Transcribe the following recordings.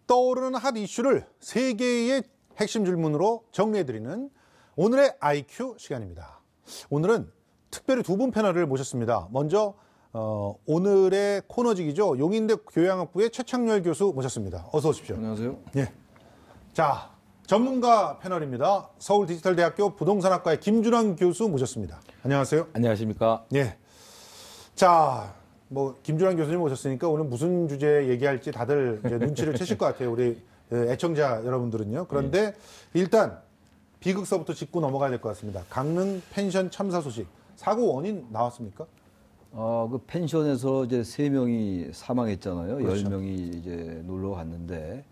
떠오르는 핫 이슈를 세 개의 핵심 질문으로 정리해드리는 오늘의 IQ 시간입니다. 오늘은 특별히 두 분 패널을 모셨습니다. 먼저 오늘의 코너직이죠. 용인대 교양학부의 최창렬 교수 모셨습니다. 어서 오십시오. 안녕하세요. 예. 자, 전문가 패널입니다. 서울디지털대학교 부동산학과의 김준환 교수 모셨습니다. 안녕하세요. 안녕하십니까. 예. 자, 김준환 교수님 오셨으니까 오늘 무슨 주제 얘기할지 다들 이제 눈치를 채실 것 같아요. 우리 애청자 여러분들은요. 그런데 일단 비극서부터 짚고 넘어가야 될 것 같습니다. 강릉 펜션 참사 소식. 사고 원인 나왔습니까? 그 펜션에서 이제 3명이 사망했잖아요. 그렇죠. 10명이 이제 놀러 갔는데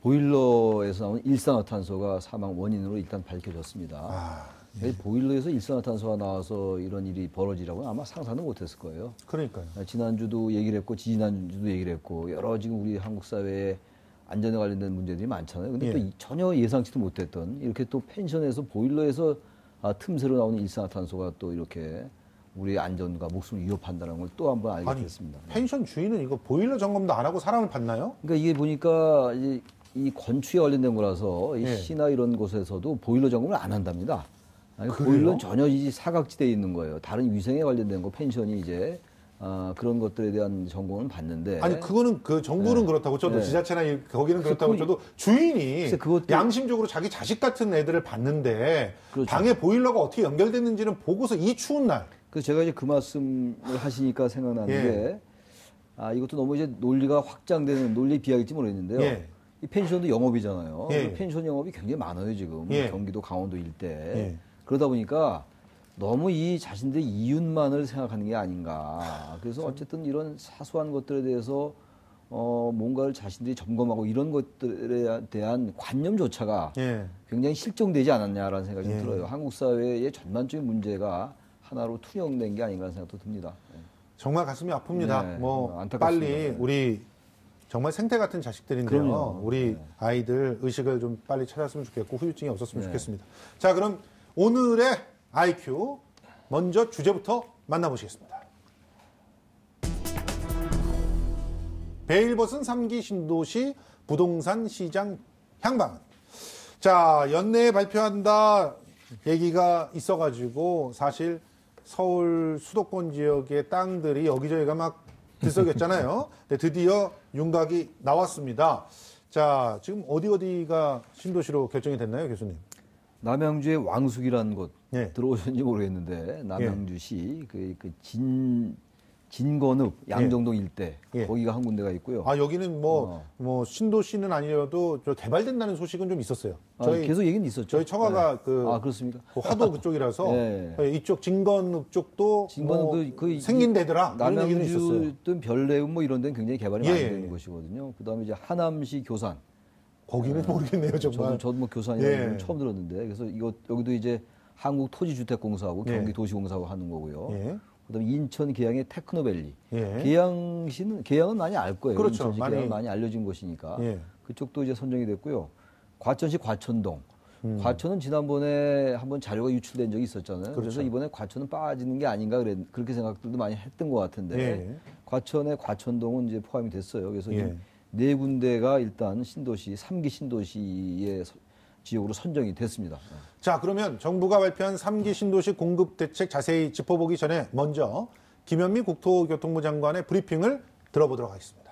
보일러에서 나온 일산화탄소가 사망 원인으로 일단 밝혀졌습니다. 보일러에서 일산화탄소가 나와서 이런 일이 벌어지라고는 아마 상상도 못했을 거예요. 그러니까요. 지난주도 얘기를 했고 지지난주도 얘기를 했고 여러 지금 우리 한국 사회에 안전에 관련된 문제들이 많잖아요. 근데 또 전혀 예상치도 못했던 이렇게 또 펜션에서 보일러에서 틈새로 나오는 일산화탄소가 또 이렇게 우리의 안전과 목숨을 위협한다는 걸 또 한 번 알게 됐습니다. 펜션 주인은 이거 보일러 점검도 안 하고 사람을 봤나요? 그러니까 이게 보니까 이 건축에 관련된 거라서 이 시나 이런 곳에서도 보일러 점검을 안 한답니다. 보일러는 전혀 이 사각지대에 있는 거예요. 다른 위생에 관련된 거 펜션이 이제 그런 것들에 대한 점검을 받는데. 아니 그거는 그 정부는 그렇다고 쳐도 지자체나 거기는 그렇다고 쳐도 주인이 양심적으로 자기 자식 같은 애들을 봤는데 그렇죠. 방에 보일러가 어떻게 연결됐는지는 보고서 이 추운 날. 그래서 제가 이제 그 말씀을 하시니까 생각나는 게 이것도 너무 이제 논리가 확장되는 논리 비약일지 모르겠는데요. 이 펜션도 영업이잖아요. 펜션 영업이 굉장히 많아요 지금 경기도 강원도 일대. 그러다 보니까 너무 이 자신들의 이윤만을 생각하는 게 아닌가. 그래서 어쨌든 이런 사소한 것들에 대해서 뭔가를 자신들이 점검하고 이런 것들에 대한 관념조차가 굉장히 실종되지 않았냐라는 생각이 좀 들어요. 한국 사회의 전반적인 문제가 하나로 투영된 게 아닌가 생각도 듭니다. 정말 가슴이 아픕니다. 안타깝습니다. 빨리 우리 정말 생태 같은 자식들인데요. 그럼요. 우리 아이들 의식을 좀 빨리 찾았으면 좋겠고 후유증이 없었으면 좋겠습니다. 자, 그럼 오늘의 IQ 먼저 주제부터 만나보시겠습니다. 베일벗은 3기 신도시 부동산 시장 향방은. 자, 연내에 발표한다 얘기가 있어가지고 사실 서울 수도권 지역의 땅들이 여기저기가 막 들썩였잖아요. 근데 드디어 윤곽이 나왔습니다. 자, 지금 어디가 신도시로 결정이 됐나요, 교수님? 남양주의 왕숙이라는 곳 들어오셨는지 모르겠는데 남양주시 진건읍 양정동 일대 거기가 한 군데가 있고요. 여기는 신도시는 아니어도 개발된다는 소식은 좀 있었어요. 계속 얘기는 있었죠. 저희 처가가 그렇습니까? 화도 그쪽이라서 이쪽 진건읍 쪽도 생긴데더라. 남양주든 별내읍 이런 데는 굉장히 개발이 많이 되는 곳이거든요. 그다음에 이제 하남시 교산. 거기는 모르겠네요, 정말. 저도 교산이라는 처음 들었는데 그래서 여기도 이제 한국토지주택공사하고 경기도시공사하고 하는 거고요. 그다음에 인천 계양의 테크노밸리. 계양은 많이 알 거예요. 그렇죠. 계양은 많이 알려진 곳이니까. 그쪽도 이제 선정이 됐고요. 과천시 과천동. 과천은 지난번에 한번 자료가 유출된 적이 있었잖아요. 그래서 이번에 과천은 빠지는 게 아닌가 그렇게 생각들도 많이 했던 것 같은데 과천의 과천동은 이제 포함이 됐어요. 그래서 네 군데가 일단 신도시 3기 신도시의 지역으로 선정이 됐습니다. 자, 그러면 정부가 발표한 3기 신도시 공급 대책 자세히 짚어보기 전에 먼저 김현미 국토교통부 장관의 브리핑을 들어보도록 하겠습니다.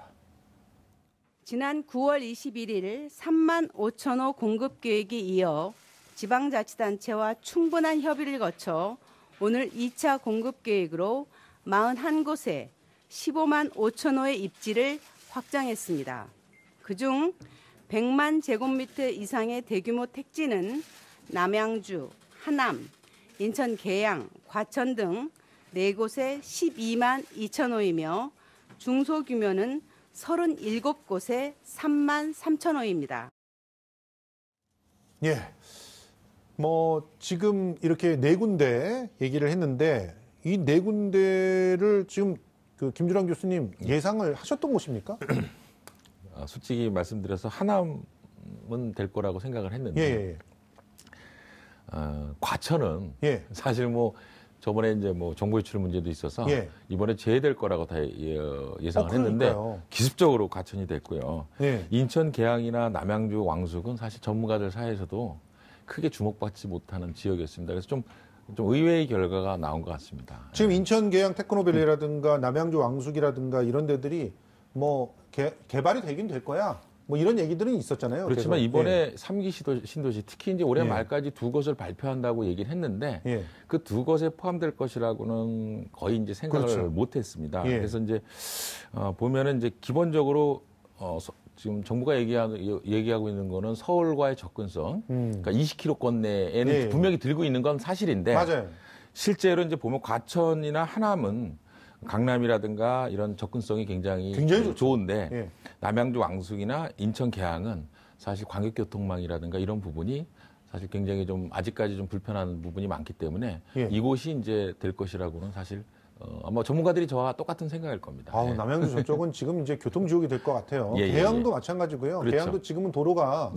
지난 9월 21일 3만 5천 호 공급 계획에 이어 지방자치단체와 충분한 협의를 거쳐 오늘 2차 공급 계획으로 41곳에 15만 5천 호의 입지를 확장했습니다. 그중 100만 제곱미터 이상의 대규모 택지는 남양주, 하남, 인천 계양, 과천 등 4곳에 12만 2천 호이며 중소규모는 37곳에 3만 3천 호입니다. 지금 이렇게 4군데 얘기를 했는데 이 4군데를 지금 김준환 교수님 예상을 하셨던 곳입니까? 솔직히 말씀드려서 하남은 될 거라고 생각을 했는데 과천은 사실 저번에 이제 뭐 정보 유출 문제도 있어서 이번에 제외될 거라고 다 예상을 했는데 기습적으로 과천이 됐고요. 인천 계양이나 남양주 왕숙은 사실 전문가들 사이에서도 크게 주목받지 못하는 지역이었습니다. 그래서 좀 의외의 결과가 나온 것 같습니다. 지금 인천 계양 테크노밸리라든가 남양주 왕숙이라든가 이런 데들이 뭐 개발이 되긴 될 거야. 뭐 이런 얘기들은 있었잖아요. 그렇지만 계속. 이번에 3기 신도시 특히 이제 올해 말까지 두 곳을 발표한다고 얘기를 했는데 그 두 곳에 포함될 것이라고는 거의 이제 생각을 못 했습니다. 그래서 이제 보면은 이제 기본적으로 지금 정부가 얘기하고 있는 거는 서울과의 접근성, 그러니까 20km권 내에는 분명히 들고 있는 건 사실인데 맞아요. 실제로 이제 보면 과천이나 하남은 강남이라든가 이런 접근성이 굉장히 좋은데 남양주 왕숙이나 인천 계양은 사실 광역교통망이라든가 이런 부분이 사실 굉장히 좀 아직까지 좀 불편한 부분이 많기 때문에 이곳이 이제 될 것이라고는 사실 아마 전문가들이 저와 똑같은 생각일 겁니다. 남양주 저쪽은 지금 이제 교통지옥이 될 것 같아요. 계양도 마찬가지고요. 그렇죠. 계양도 지금은 도로가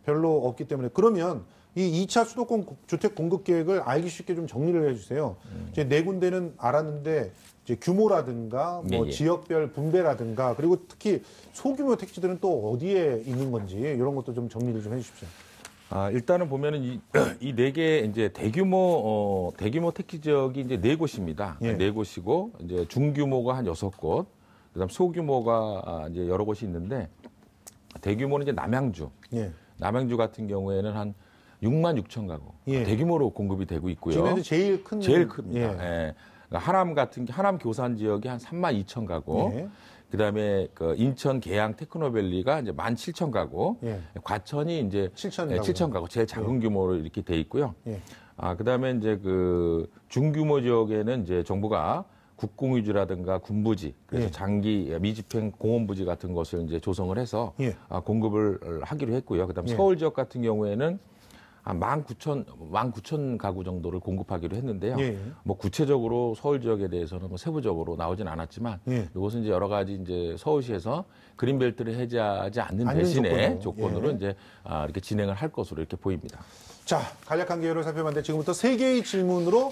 별로 없기 때문에 그러면 이 2차 수도권 주택 공급 계획을 알기 쉽게 좀 정리를 해주세요. 이제 네 군데는 알았는데 이제 규모라든가 뭐 지역별 분배라든가 그리고 특히 소규모 택지들은 또 어디에 있는 건지 이런 것도 좀 정리를 좀 해주십시오. 일단은 보면은 이 네 개 이제 대규모 택지 지역이 이제 네 곳입니다. 네 곳이고 이제 중규모가 한 6곳, 그다음 소규모가 이제 여러 곳이 있는데 대규모는 이제 남양주. 남양주 같은 경우에는 한 6만 6천 가구 대규모로 공급이 되고 있고요. 지금 제일 큽니다. 하남 교산 지역이 한 3만 2천 가구. 그다음에 그 인천 계양 테크노밸리가 이제 17,000 가구. 과천이 이제 7천 가구. 제일 작은 규모로 이렇게 돼 있고요. 그다음에 이제 그 중규모 지역에는 이제 정부가 국공유지라든가 군부지, 그래서 장기 미집행 공원부지 같은 것을 이제 조성을 해서 공급을 하기로 했고요. 그다음에 서울 지역 같은 경우에는 한 19,000 가구 정도를 공급하기로 했는데요. 뭐 구체적으로 서울 지역에 대해서는 뭐 세부적으로 나오진 않았지만 이것은 이제 여러 가지 이제 서울시에서 그린벨트를 해제하지 않는 대신에 조건으로 이제 이렇게 진행을 할 것으로 이렇게 보입니다. 자, 간략한 개요를 살펴봤는데 지금부터 3개의 질문으로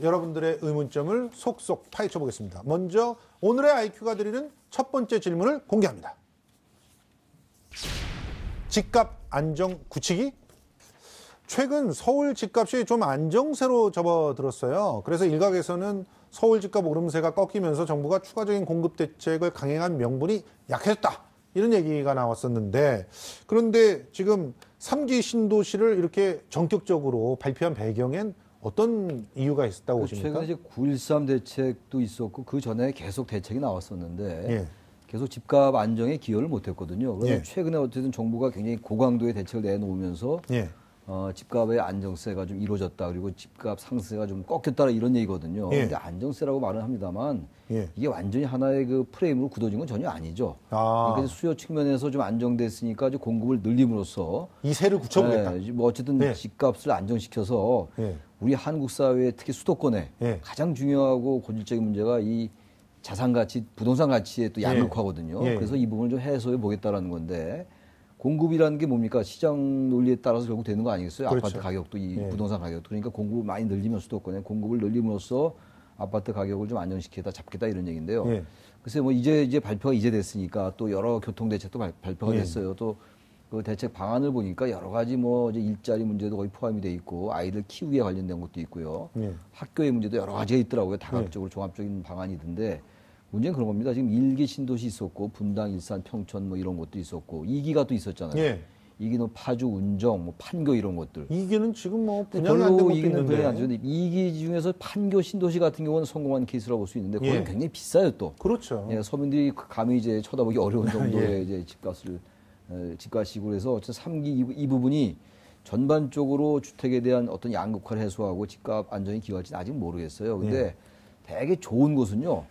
여러분들의 의문점을 속속 파헤쳐 보겠습니다. 먼저 오늘의 IQ가 드리는 첫 번째 질문을 공개합니다. 집값 안정 굳히기? 최근 서울 집값이 좀 안정세로 접어들었어요. 그래서 일각에서는 서울 집값 오름세가 꺾이면서 정부가 추가적인 공급 대책을 강행한 명분이 약해졌다. 이런 얘기가 나왔었는데 그런데 지금 3기 신도시를 이렇게 전격적으로 발표한 배경엔 어떤 이유가 있었다고 보십니까? 최근에 이제 9.13 대책도 있었고 그 전에 계속 대책이 나왔었는데 계속 집값 안정에 기여를 못했거든요. 그래서 최근에 어쨌든 정부가 굉장히 고강도의 대책을 내놓으면서 집값의 안정세가 좀 이루어졌다. 그리고 집값 상승세가 좀 꺾였다. 이런 얘기거든요. 근데 안정세라고 말은 합니다만 이게 완전히 하나의 그 프레임으로 굳어진 건 전혀 아니죠. 그러니까 수요 측면에서 좀 안정됐으니까 이제 공급을 늘림으로써 이 세를 굳혀보겠다. 뭐 어쨌든 집값을 안정시켜서 우리 한국 사회 특히 수도권에 가장 중요하고 본질적인 문제가 이 자산 가치, 부동산 가치의 또 양극화거든요. 그래서 이 부분을 좀 해소해 보겠다라는 건데 공급이라는 게 뭡니까? 시장 논리에 따라서 결국 되는 거 아니겠어요? 그렇죠. 아파트 가격도 부동산 가격도. 그러니까 공급을 많이 늘리면 수도권에 공급을 늘림으로써 아파트 가격을 좀 안정시키겠다, 잡겠다 이런 얘기인데요. 글쎄 뭐 이제 발표가 이제 됐으니까 또 여러 교통 대책도 발표가 됐어요. 또 그 대책 방안을 보니까 여러 가지 뭐 이제 일자리 문제도 거의 포함이 돼 있고 아이들 키우기에 관련된 것도 있고요. 학교의 문제도 여러 가지가 있더라고요. 다각적으로 종합적인 방안이던데 문제는 그런 겁니다. 지금 1기 신도시 있었고 분당, 일산, 평촌 뭐 이런 것도 있었고 2기가 또 있었잖아요. 2기는 파주, 운정, 뭐 판교 이런 것들. 2기는 지금 뭐 분양이 안 된 것도 있는데. 분양이 안 되는데 2기 중에서 판교 신도시 같은 경우는 성공한 케이스라고 볼 수 있는데 그건 굉장히 비싸요 또. 그렇죠. 서민들이 감히 이제 쳐다보기 어려운 정도의 이제 집값이고 그래서 3기 이 부분이 전반적으로 주택에 대한 어떤 양극화를 해소하고 집값 안정에 기여할지는 아직 모르겠어요. 근데 되게 좋은 곳은요.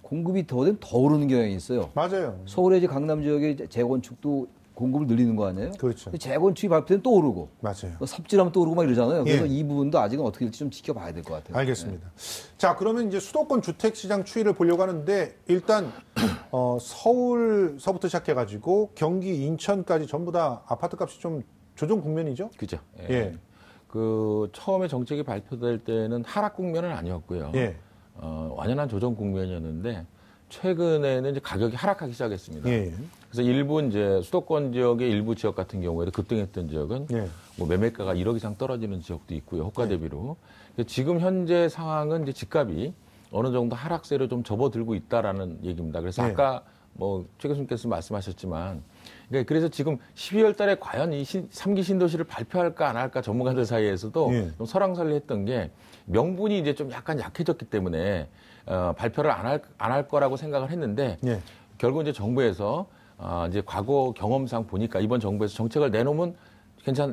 공급이 더 되면 더 오르는 경향이 있어요. 맞아요. 서울의 이제 강남 지역의 재건축도 공급을 늘리는 거 아니에요? 그렇죠. 재건축이 발표되면 또 오르고. 맞아요. 삽질하면 또 오르고 막 이러잖아요. 그래서 이 부분도 아직은 어떻게 될지 좀 지켜봐야 될 것 같아요. 알겠습니다. 자, 그러면 이제 수도권 주택 시장 추이를 보려고 하는데 일단 서울서부터 시작해가지고 경기, 인천까지 전부 다 아파트 값이 좀 조정 국면이죠? 그죠. 그 처음에 정책이 발표될 때는 하락 국면은 아니었고요. 예. 완연한 조정 국면이었는데 최근에는 이제 가격이 하락하기 시작했습니다. 예. 그래서 일부 이제 수도권 지역의 일부 지역 같은 경우에도 급등했던 지역은 예. 뭐 매매가가 1억 이상 떨어지는 지역도 있고요. 호가 대비로. 지금 현재 상황은 이제 집값이 어느 정도 하락세로 좀 접어들고 있다라는 얘기입니다. 그래서 예. 아까 뭐 최 교수님께서 말씀하셨지만 그래서 지금 12월 달에 과연 이 3기 신도시를 발표할까 안 할까 전문가들 사이에서도 예. 좀 설왕설래했던 게 명분이 이제 좀 약간 약해졌기 때문에 발표를 안 할 거라고 생각을 했는데 예. 결국 이제 정부에서 이제 과거 경험상 보니까 이번 정부에서 정책을 내놓으면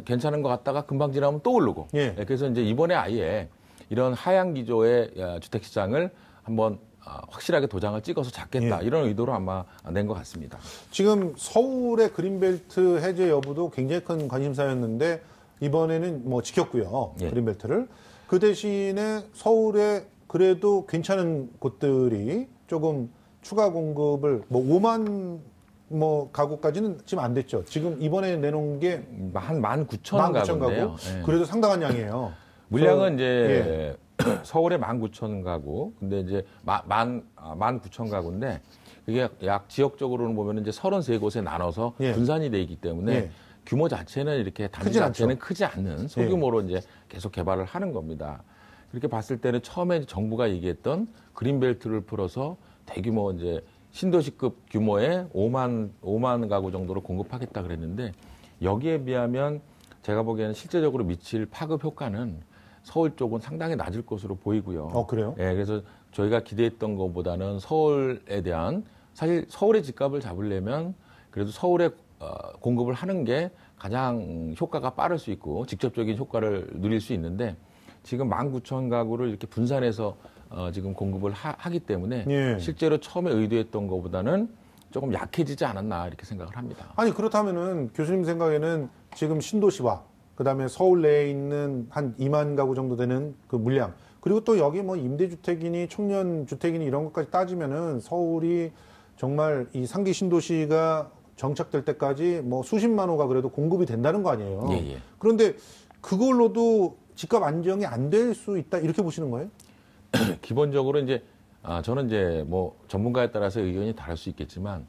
괜찮은 것 같다가 금방 지나면 또 오르고 예. 그래서 이제 이번에 아예 이런 하향 기조의 주택 시장을 한번 확실하게 도장을 찍어서 잡겠다 예. 이런 의도로 아마 낸 것 같습니다. 지금 서울의 그린벨트 해제 여부도 굉장히 큰 관심사였는데 이번에는 뭐 지켰고요. 예. 그린벨트를. 그 대신에 서울에 그래도 괜찮은 곳들이 조금 추가 공급을 뭐 5만 뭐 가구까지는 지금 안 됐죠. 지금 이번에 내놓은 게 한 19,000 가구인데요. 가구. 예. 그래도 상당한 양이에요. 물량은 이제 서울에 19,000 가구, 근데 이제 19,000 가구인데 이게 약 지역적으로는 보면 이제 33곳에 나눠서 예. 분산이 돼 있기 때문에 예. 규모 자체는 이렇게 단지 자체는 크지 않는 소규모로 이제 계속 개발을 하는 겁니다. 그렇게 봤을 때는 처음에 정부가 얘기했던 그린벨트를 풀어서 대규모 이제 신도시급 규모의 5만 가구 정도로 공급하겠다 그랬는데 여기에 비하면 제가 보기에는 실제적으로 미칠 파급 효과는 서울 쪽은 상당히 낮을 것으로 보이고요. 그래요? 예, 그래서 저희가 기대했던 것보다는 서울에 대한 사실 서울의 집값을 잡으려면 그래도 서울에 공급을 하는 게 가장 효과가 빠를 수 있고 직접적인 효과를 누릴 수 있는데 지금 19,000 가구를 이렇게 분산해서 지금 공급을 하기 때문에 예. 실제로 처음에 의도했던 것보다는 조금 약해지지 않았나 이렇게 생각을 합니다. 아니 그렇다면은 교수님 생각에는 지금 신도시와 그다음에 서울 내에 있는 한 2만 가구 정도 되는 그 물량 그리고 또 여기 뭐 임대주택이니 청년주택이니 이런 것까지 따지면은 서울이 정말 이 3기 신도시가 정착될 때까지 뭐 수십만 호가 그래도 공급이 된다는 거 아니에요. 예, 예. 그런데 그걸로도 집값 안정이 안 될 수 있다 이렇게 보시는 거예요? 기본적으로 이제 저는 이제 뭐 전문가에 따라서 의견이 다를 수 있겠지만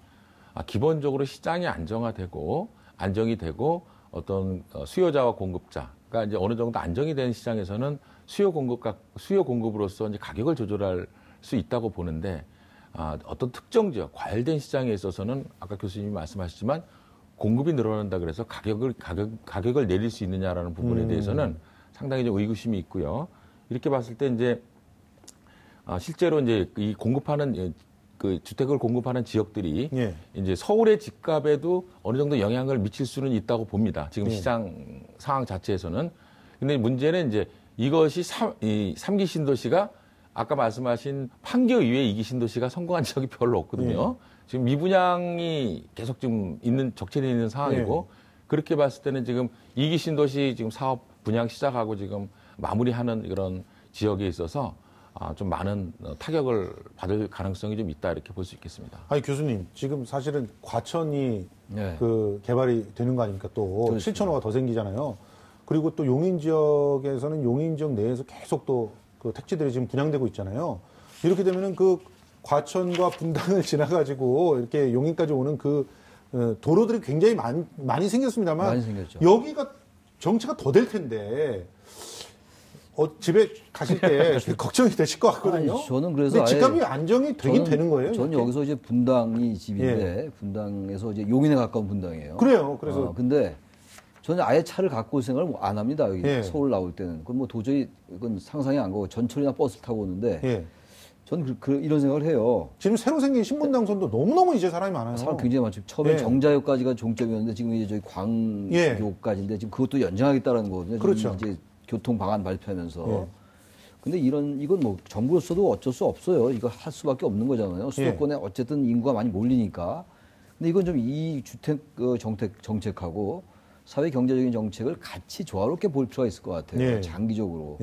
기본적으로 시장이 안정이 되고 어떤 수요자와 공급자가 이제 어느 정도 안정이 된 시장에서는 수요 공급으로서 이제 가격을 조절할 수 있다고 보는데 어떤 특정 지역 과열된 시장에 있어서는 아까 교수님이 말씀하셨지만 공급이 늘어난다 그래서 가격을 내릴 수 있느냐라는 부분에 대해서는 상당히 좀 의구심이 있고요. 이렇게 봤을 때 이제 실제로 이제 이 공급하는 그 주택을 공급하는 지역들이 예. 이제 서울의 집값에도 어느 정도 영향을 미칠 수는 있다고 봅니다. 지금 시장 상황 자체에서는. 근데 문제는 이제 이것이 3기 신도시가 아까 말씀하신 판교 이외에 2기 신도시가 성공한 지역이 별로 없거든요. 지금 미분양이 계속 지금 적체되어 있는 상황이고 그렇게 봤을 때는 지금 2기 신도시 지금 사업 분양 시작하고 지금 마무리하는 그런 지역에 있어서 좀 많은 타격을 받을 가능성이 좀 있다 이렇게 볼 수 있겠습니다. 아니 교수님 지금 사실은 과천이 그 개발이 되는 거 아닙니까? 또 7,000호가 더 생기잖아요. 그리고 또 용인 지역에서는 용인 지역 내에서 계속 또 그 택지들이 지금 분양되고 있잖아요. 이렇게 되면은 그 과천과 분당을 지나가지고 이렇게 용인까지 오는 그 도로들이 굉장히 많이 생겼습니다만 많이 생겼죠. 여기가 정체가 더 될 텐데. 집에 가실 때 걱정이 되실 것 같거든요. 아니, 저는 그래서 근데 집값이 안정이 되긴 되는 거예요. 저는 이렇게? 여기서 이제 분당이 집인데 분당에서 이제 용인에 가까운 분당이에요. 그래요. 그래서 근데 저는 아예 차를 갖고 올 생각을 안 합니다. 여기 서울 나올 때는 그건 뭐 도저히 이건 상상이 안 가고 전철이나 버스 타고 오는데 저는 이런 생각을 해요. 지금 새로 생긴 신분당선도 너무너무 이제 사람이 많아요. 사람 굉장히 많죠. 처음에 정자역까지가 종점이었는데 지금 이제 저기 광교까지인데 지금 그것도 연장하겠다라는 거거든요. 그렇죠. 이제 교통 방안 발표하면서. 근데 이건 뭐 정부로서도 어쩔 수 없어요. 이거 할 수밖에 없는 거잖아요. 수도권에 어쨌든 인구가 많이 몰리니까. 근데 이건 좀 이 주택 정책하고 사회 경제적인 정책을 같이 조화롭게 볼 필요가 있을 것 같아요. 장기적으로.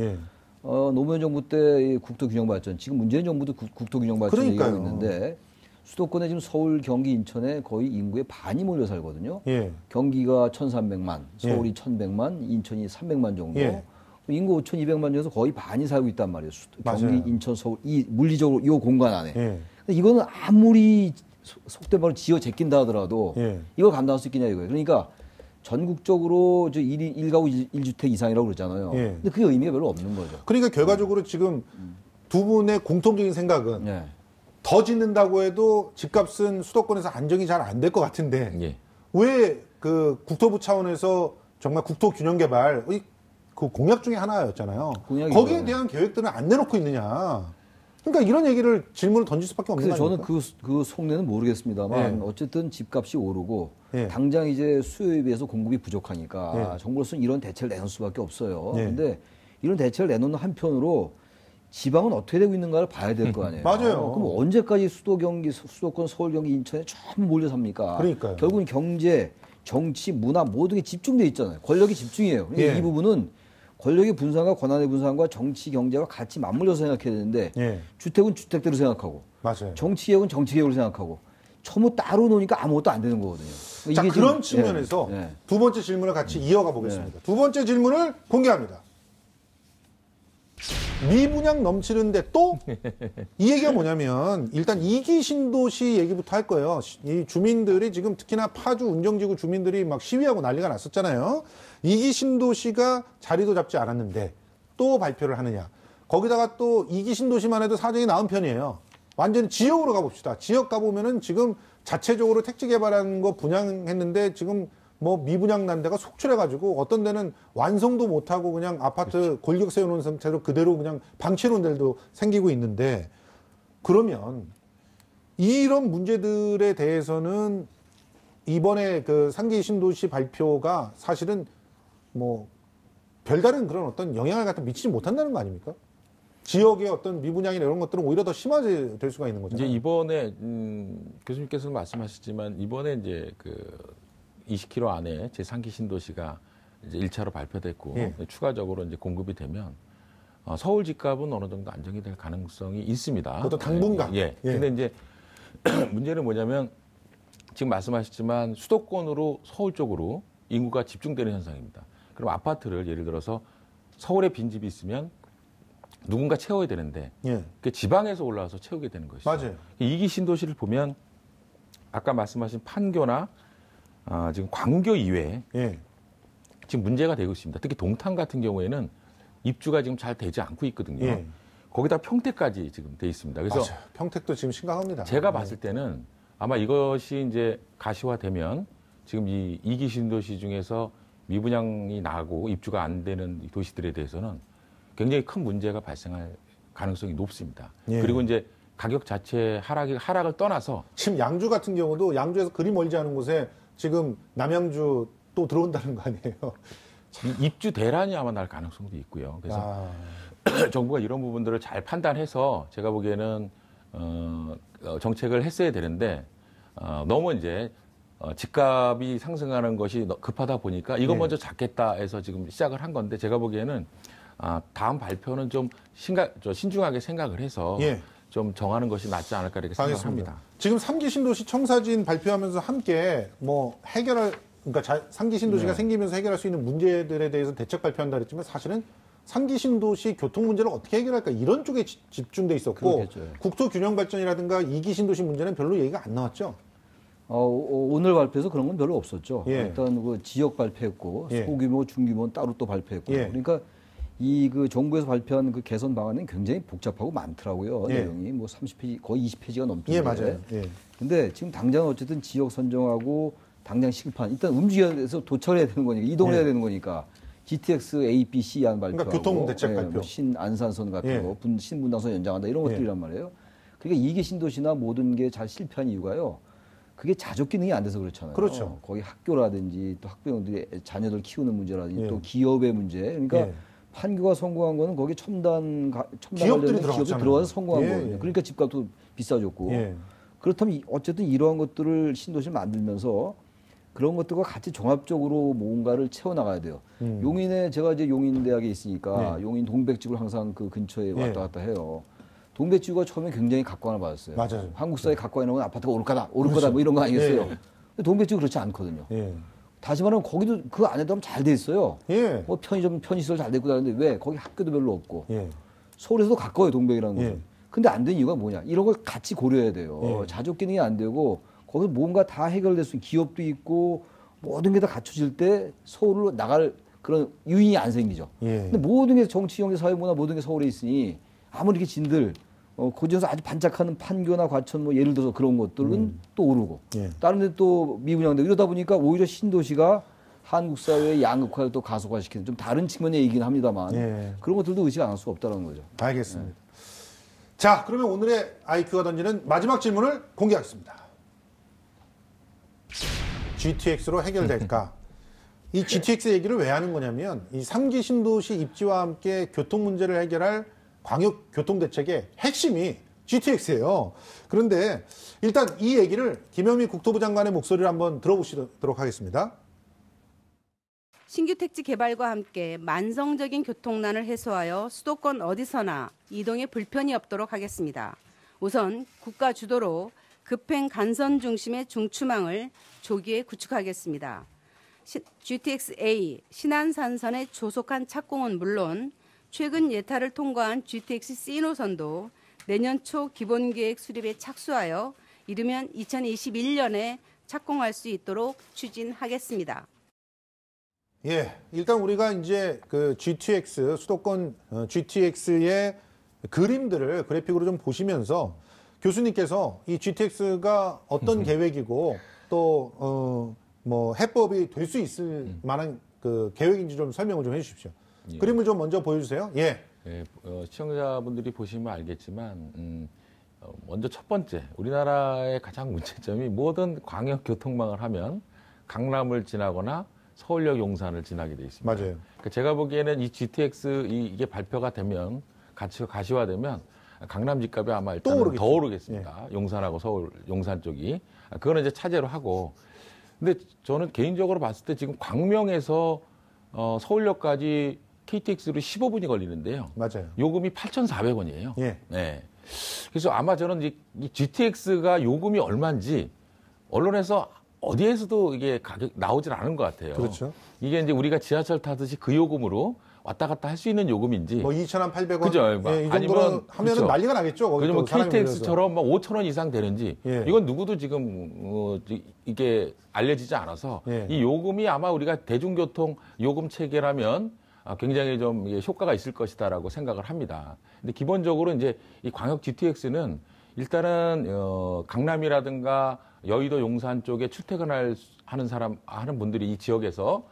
노무현 정부 때 국토균형 발전, 지금 문재인 정부도 국토균형 발전 얘기하고 있는데 수도권에 지금 서울, 경기, 인천에 거의 인구의 반이 몰려 살거든요. 경기가 1,300만, 서울이 1,100만, 인천이 300만 정도. 인구 5,200만 중에서 거의 반이 살고 있단 말이에요. 경기, 인천, 서울 이 물리적으로 이 공간 안에. 근데 이거는 아무리 속된 말로 지어 제낀다 하더라도 이걸 감당할 수 있겠냐 이거예요. 그러니까 전국적으로 저 1가구 1주택 이상이라고 그러잖아요. 근데 그게 의미가 별로 없는 거죠. 그러니까 결과적으로 지금 두 분의 공통적인 생각은 더 짓는다고 해도 집값은 수도권에서 안정이 잘 안 될 것 같은데 왜 그 국토부 차원에서 정말 국토균형개발 그 공약 중에 하나였잖아요. 거기에 대한 계획들은 안 내놓고 있느냐. 그러니까 이런 얘기를 질문을 던질 수밖에 없는 거예요. 저는 그 속내는 모르겠습니다만 어쨌든 집값이 오르고 당장 이제 수요에 비해서 공급이 부족하니까 정부로서는 이런 대책을 내놓을 수밖에 없어요. 그런데 이런 대책을 내놓는 한편으로 지방은 어떻게 되고 있는가를 봐야 될 거 아니에요. 맞아요. 그럼 언제까지 수도권, 서울, 경기, 인천에 전부 몰려 삽니까? 그러니까요. 결국은 경제, 정치, 문화 모든 게 집중돼 있잖아요. 권력이 집중이에요. 그러니까 이 부분은 권력의 분산과 권한의 분산과 정치, 경제가 같이 맞물려서 생각해야 되는데 주택은 주택대로 생각하고 정치개혁은 정치개혁으로 생각하고 전부 따로 놓으니까 아무것도 안 되는 거거든요. 자, 그런 측면에서 두 번째 질문을 같이 이어가 보겠습니다. 두 번째 질문을 공개합니다. 미분양 넘치는데 또? 이 얘기가 뭐냐면 일단 2기 신도시 얘기부터 할 거예요. 이 주민들이 지금 특히나 파주 운정지구 주민들이 막 시위하고 난리가 났었잖아요. 2기 신도시가 자리도 잡지 않았는데 또 발표를 하느냐. 거기다가 또 2기 신도시만 해도 사정이 나은 편이에요. 완전히 지역으로 가봅시다. 지역 가보면은 지금 자체적으로 택지 개발한 거 분양했는데 지금 뭐 미분양 난 데가 속출해가지고 어떤 데는 완성도 못하고 그냥 아파트 골격 세워놓은 상태로 그대로 그냥 방치해놓은 데도 생기고 있는데 그러면 이런 문제들에 대해서는 이번에 그 3기 신도시 발표가 사실은 뭐 별다른 그런 어떤 영향을 갖다 미치지 못한다는 거 아닙니까? 지역의 어떤 미분양이나 이런 것들은 오히려 더 심화될 수가 있는 거잖아요. 이제 이번에 교수님께서는 말씀하셨지만 이번에 이제 그 20km 안에 제3기 신도시가 이제 1차로 발표됐고 추가적으로 이제 공급이 되면 서울 집값은 어느 정도 안정이 될 가능성이 있습니다. 그것도 당분간. 근데 이제 문제는 뭐냐면 지금 말씀하셨지만 수도권으로 서울 쪽으로 인구가 집중되는 현상입니다. 그럼 아파트를 예를 들어서 서울에 빈집이 있으면 누군가 채워야 되는데 그 지방에서 올라와서 채우게 되는 것이죠. 맞아요. 2기 신도시를 보면 아까 말씀하신 판교나 지금 광교 이외에 지금 문제가 되고 있습니다. 특히 동탄 같은 경우에는 입주가 지금 잘 되지 않고 있거든요. 거기다 평택까지 지금 돼 있습니다. 그래서 맞아요. 평택도 지금 심각합니다. 제가 봤을 때는 아마 이것이 이제 가시화되면 지금 이 2기 신도시 중에서 미분양이 나고 입주가 안 되는 도시들에 대해서는 굉장히 큰 문제가 발생할 가능성이 높습니다. 그리고 이제 가격 자체 하락을 떠나서 지금 양주 같은 경우도 양주에서 그리 멀지 않은 곳에 지금 남양주 또 들어온다는 거 아니에요? 입주 대란이 아마 날 가능성도 있고요. 그래서 정부가 이런 부분들을 잘 판단해서 제가 보기에는 정책을 했어야 되는데 너무 이제 집값이 상승하는 것이 급하다 보니까 이거 먼저 잡겠다 해서 지금 시작을 한 건데 제가 보기에는 다음 발표는 좀 신중하게 생각을 해서 좀 정하는 것이 낫지 않을까 이렇게 생각합니다. 지금 3기 신도시 청사진 발표하면서 함께 뭐 그러니까 3기 신도시가 생기면서 해결할 수 있는 문제들에 대해서 대책 발표한다 그랬지만 사실은 3기 신도시 교통 문제를 어떻게 해결할까 이런 쪽에 집중돼 있었고 그렇겠죠. 국토 균형 발전이라든가 2기 신도시 문제는 별로 얘기가 안 나왔죠. 오늘 발표에서 그런 건 별로 없었죠. 일단 그 지역 발표했고 소규모, 중규모는 따로 또 발표했고 그러니까 그 정부에서 발표한 그 개선 방안은 굉장히 복잡하고 많더라고요. 내용이 뭐 30페이지 거의 20페이지가 넘던데. 맞아요. 근데 지금 당장 어쨌든 지역 선정하고 당장 시급한 일단 움직여서 도착을 해야 되는 거니까 이동을 해야 되는 거니까 GTX A, B, C 안 발표하고 그러니까 교통대책 발표. 뭐 신안산선 같은 거, 신분당선 연장한다 이런 것들이란 말이에요. 그러니까 2기 신도시나 모든 게 잘 실패한 이유가요. 그게 자족 기능이 안 돼서 그렇잖아요. 그렇죠. 거기 학교라든지 또 학부형들이 자녀들 키우는 문제라든지 또 기업의 문제. 그러니까 판교가 성공한 거는 거기 첨단 기업들이 들어가서 성공한 거거든요. 그러니까 집값도 비싸졌고. 그렇다면 어쨌든 이러한 것들을 신도시를 만들면서 그런 것들과 같이 종합적으로 뭔가를 채워나가야 돼요. 제가 이제 용인대학에 있으니까 용인 동백지구를 항상 그 근처에 왔다 갔다 해요. 동백지구가 처음에 굉장히 각광을 받았어요. 맞아요. 한국 사회 각광이라는 건 아파트가 오를 거다 뭐 이런 거 아니겠어요? 근데 동백지구 그렇지 않거든요. 다시 말하면 거기도 그 안에도 하면 잘 돼 있어요. 예. 뭐 편의시설 잘 돼 있고 다는데 왜 거기 학교도 별로 없고 예. 서울에서도 가까워요 동백이라는 곳은. 예. 근데 안 된 이유가 뭐냐? 이런 걸 같이 고려해야 돼요. 예. 자족 기능이 안 되고 거기서 뭔가 다 해결될 수 있는 기업도 있고 모든 게 다 갖춰질 때 서울로 나갈 그런 유인이 안 생기죠. 예. 근데 모든 게 정치, 경제, 사회, 문화 모든 게 서울에 있으니 아무리 이렇게 진들 거기서 아주 반짝하는 판교나 과천 뭐 예를 들어서 그런 것들은 또 오르고 예. 다른 데 또 미분양되고 이러다 보니까 오히려 신도시가 한국 사회의 양극화를 또 가속화시키는 좀 다른 측면의 얘기긴 합니다만 예. 그런 것들도 의식 안 할 수가 없다는 거죠. 알겠습니다. 자, 그러면 오늘의 IQ가 던지는 마지막 질문을 공개하겠습니다. GTX로 해결될까? 이 GTX 얘기를 왜 하는 거냐면 이 3기 신도시 입지와 함께 교통 문제를 해결할 광역 교통 대책의 핵심이 GTX예요. 그런데 일단 이 얘기를 김현미 국토부 장관의 목소리를 한번 들어보시도록 하겠습니다. 신규 택지 개발과 함께 만성적인 교통난을 해소하여 수도권 어디서나 이동에 불편이 없도록 하겠습니다. 우선 국가 주도로 급행 간선 중심의 중추망을 조기에 구축하겠습니다. GTX-A 신안산선의 조속한 착공은 물론 최근 예타를 통과한 GTX-C 노선도 내년 초 기본계획 수립에 착수하여 이르면 2021년에 착공할 수 있도록 추진하겠습니다. 예, 일단 우리가 이제 그 GTX 수도권 GTX의 그림들을 그래픽으로 좀 보시면서 교수님께서 이 GTX가 어떤 계획이고 또 뭐 해법이 될 수 있을 만한 그 계획인지 좀 설명을 좀 해주십시오. 예. 그림을 좀 먼저 보여주세요. 예. 예, 시청자분들이 보시면 알겠지만 먼저 첫 번째 우리나라의 가장 문제점이 모든 광역 교통망을 하면 강남을 지나거나 서울역 용산을 지나게 돼 있습니다. 맞아요. 그러니까 제가 보기에는 이 GTX 이게 발표가 되면 가시화되면 강남 집값이 아마 일단 더 오르겠습니다. 예. 용산하고 서울 용산 쪽이 그거는 이제 차제로 하고. 근데 저는 개인적으로 봤을 때 지금 광명에서 서울역까지 KTX로 15분이 걸리는데요. 맞아요. 요금이 8,400원이에요. 예. 네. 그래서 아마 저는 이 GTX가 요금이 얼마인지 언론에서 어디에서도 이게 가격 나오질 않은 것 같아요. 그렇죠. 이게 이제 우리가 지하철 타듯이 그 요금으로 왔다 갔다 할 수 있는 요금인지. 뭐 2,800원. 그죠. 예, 이 정도로 하면은 그렇죠. 난리가 나겠죠. 그죠. 뭐 KTX처럼 뭐 5,000원 이상 되는지. 예. 이건 누구도 지금 이게 알려지지 않아서 예. 이 요금이 아마 우리가 대중교통 요금 체계라면 굉장히 좀 효과가 있을 것이다라고 생각을 합니다. 근데 기본적으로 이제 이 광역 GTX는 일단은 강남이라든가 여의도 용산 쪽에 하는 분들이 이 지역에서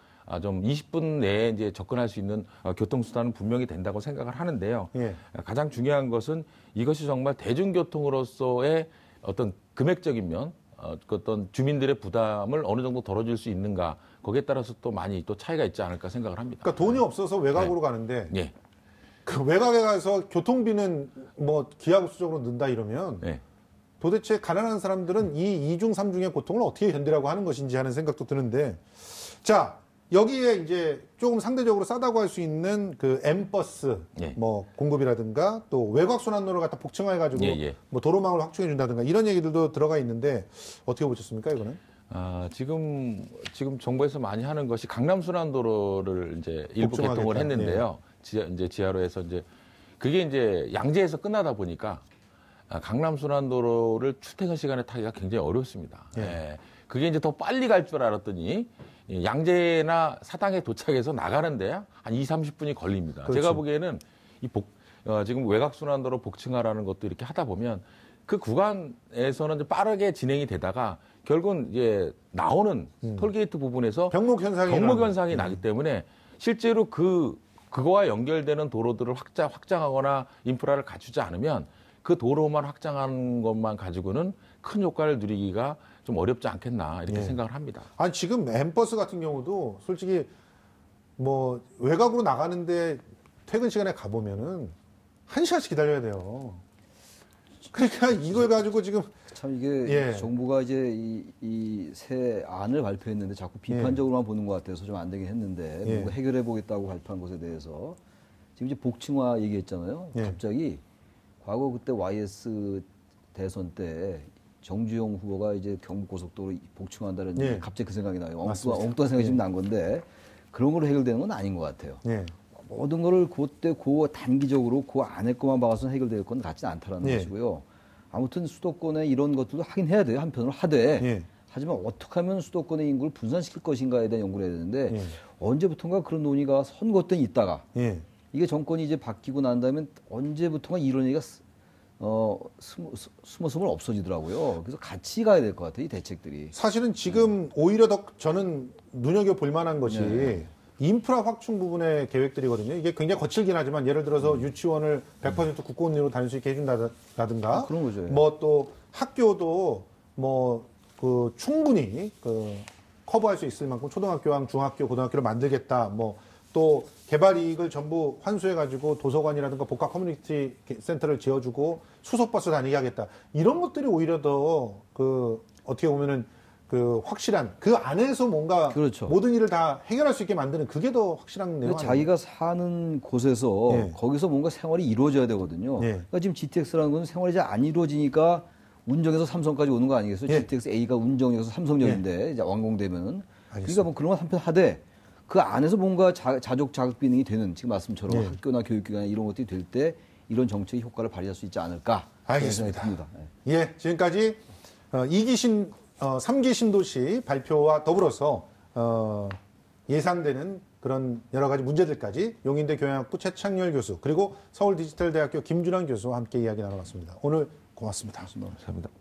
좀 20분 내에 이제 접근할 수 있는 교통수단은 분명히 된다고 생각을 하는데요. 예. 가장 중요한 것은 이것이 정말 대중교통으로서의 어떤 금액적인 면, 어떤 주민들의 부담을 어느 정도 덜어줄 수 있는가, 거기에 따라서 또 많이 또 차이가 있지 않을까 생각을 합니다. 그러니까 돈이 없어서 외곽으로 가는데 예. 그 외곽에 가서 교통비는 뭐 기하급수적으로 는다 이러면 예. 도대체 가난한 사람들은 이 2중 3중의 고통을 어떻게 견디라고 하는 것인지 하는 생각도 드는데, 자, 여기에 이제 조금 상대적으로 싸다고 할 수 있는 그 M버스 예. 뭐 공급이라든가 또 외곽 순환로를 갖다 복층화해가지고 뭐 도로망을 확충해준다든가 이런 얘기들도 들어가 있는데 어떻게 보셨습니까, 이거는? 지금 정부에서 많이 하는 것이 강남 순환도로를 이제 일부 개통을 했는데요. 이제 지하로 해서 이제 그게 이제 양재에서 끝나다 보니까 강남 순환도로를 출퇴근 시간에 타기가 굉장히 어렵습니다. 예. 그게 이제 더 빨리 갈 줄 알았더니 양재나 사당에 도착해서 나가는데 한 20-30분이 걸립니다. 그렇죠. 제가 보기에는 지금 외곽순환도로 복층화라는 것도 이렇게 하다 보면 그 구간에서는 이제 빠르게 진행이 되다가 결국은 이제 나오는 톨게이트 부분에서 병목 현상이 나기 때문에 실제로 그거와 연결되는 도로들을 확장하거나 인프라를 갖추지 않으면 그 도로만 확장하는 것만 가지고는 큰 효과를 누리기가 좀 어렵지 않겠나 이렇게 생각을 합니다. 아니 지금 M버스 같은 경우도 솔직히 뭐 외곽으로 나가는데 퇴근 시간에 가보면은 1시간씩 기다려야 돼요. 그러니까 이걸 가지고 지금 참 이게 정부가 이제 이 새 안을 발표했는데 자꾸 비판적으로만 보는 것 같아서 좀 안 되긴 했는데 뭔가 해결해 보겠다고 발표한 것에 대해서 지금 이제 복층화 얘기했잖아요. 갑자기 과거 그때 YS 대선 때 정주영 후보가 이제 경부고속도로 복층한다는 갑자기 그 생각이 나요. 엉뚱한 생각이 좀 난 건데 그런 걸로 해결되는 건 아닌 것 같아요. 모든 거를 그때 단기적으로 그 안에 것만 봐서는 해결될 건 같지는 않다라는 것이고요. 아무튼 수도권에 이런 것들도 하긴 해야 돼요. 한편으로 하되. 하지만 어떻게 하면 수도권의 인구를 분산시킬 것인가에 대한 연구를 해야 되는데 언제부턴가 그런 논의가 선거 때 있다가 이게 정권이 이제 바뀌고 난 다음에 언제부턴가 이런 얘기가 스머스머 없어지더라고요. 그래서 같이 가야 될 것 같아요. 이 대책들이. 사실은 지금 오히려 더 저는 눈여겨볼 만한 것이 인프라 확충 부분의 계획들이거든요. 이게 굉장히 거칠긴 하지만 예를 들어서 유치원을 100% 국공립으로 다닐 수 있게 해준다든가 그런 거죠. 뭐 또 학교도 충분히 커버할 수 있을 만큼 초등학교랑 중학교, 고등학교를 만들겠다. 또 개발 이익을 전부 환수해가지고 도서관이라든가 복합 커뮤니티 센터를 지어주고 수소버스 다니게 하겠다. 이런 것들이 오히려 더 어떻게 보면은 확실한 그 안에서 뭔가 모든 일을 다 해결할 수 있게 만드는 그게 더 확실한 내용. 자기가 사는 곳에서 거기서 뭔가 생활이 이루어져야 되거든요. 그러니까 지금 GTX라는 건 생활이 잘 안 이루어지니까 운정에서 삼성까지 오는 거 아니겠어요? GTX A가 운정에서 삼성역인데 이제 완공되면은. 그러니까 뭐 그런 건 한편 하되 그 안에서 뭔가 자족 자극 기능이 되는 지금 말씀처럼 학교나 교육기관 이런 것들이 될 때 이런 정책의 효과를 발휘할 수 있지 않을까. 알겠습니다. 지금까지 3기 신도시 발표와 더불어서 예상되는 그런 여러 가지 문제들까지 용인대 교양학부 최창렬 교수 그리고 서울디지털대학교 김준환 교수와 함께 이야기 나눠봤습니다. 오늘 고맙습니다. 감사합니다.